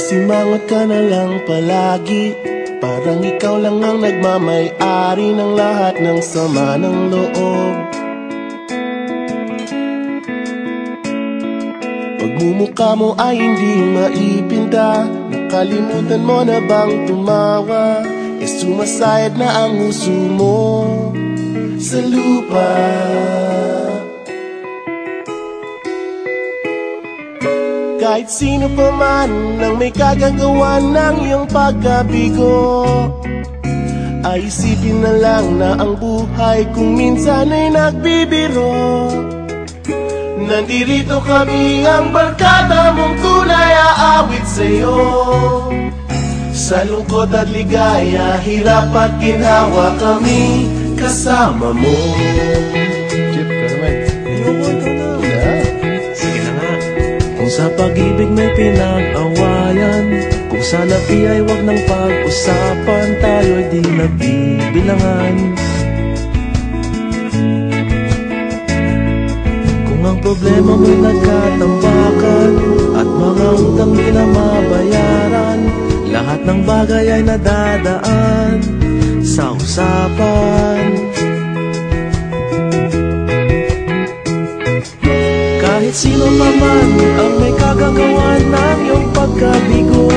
Masimangot ka na lang palagi, parang ikaw lang ang nagmamay-ari ng lahat ng sama ng loob. Pagmumukha mo ay hindi maipinta, nakalimutan mo na bang tumawa? E sumasayad na ang huso mo sa lupa. Kahit sino pa man ang may kagagawa ng iyong pagkabigo, ay isipin na lang na ang buhay kung minsan ay nagbibiro. Nandirito kami ang barkada mong tunay aawit sa'yo. Sa lungkot at ligaya, hirap at ginhawa kami kasama mo. Chip ka naman. Sige na nga. Kung sa pag-ibig may pinag-awayan, kung sa labi ay wag nang pag-usapan, tayo ay di nagbibilangan. Kung ang problema mo'y nagkatambakan at mga utang di na mabayaran, lahat ng bagay ay nadadaan sa usapan. Kahit sino pa man ang may kagagawa ng iyong pagkabigo,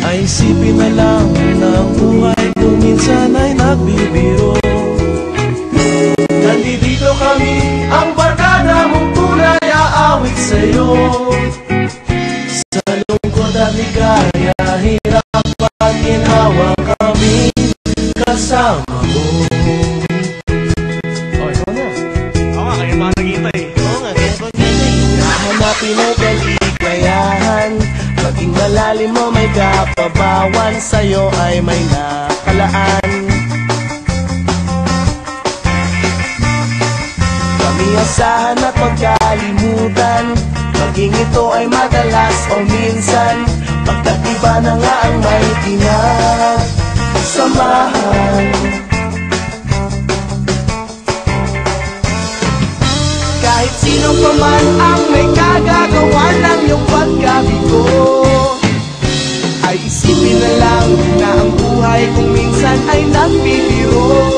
ay isipin na lang na ang buhay kung minsan ay nagbibiro. Nandito kami, ang barkada mong tunay aawit sa'yo. Sa lungkot at ligaya, hirap at ginhawa kami kasama mo. Oh, ikaw na. Oo nga, kayo mga nag-iintay. Oo nga, kaya pag-ibig hahanapin ay kaligayahan. Maging malalim mo may kapabawan, sa'yo ay may nakalaan. Kami asahan at magkalimutan, maging ito ay madalas o minsan, pagkatiba na nga ang may pinagsamahan. Kahit sino pa man ang may kagagawa ng iyong pagkabigo, ay isipin na lang na ang buhay kung minsan ay nagbibiro.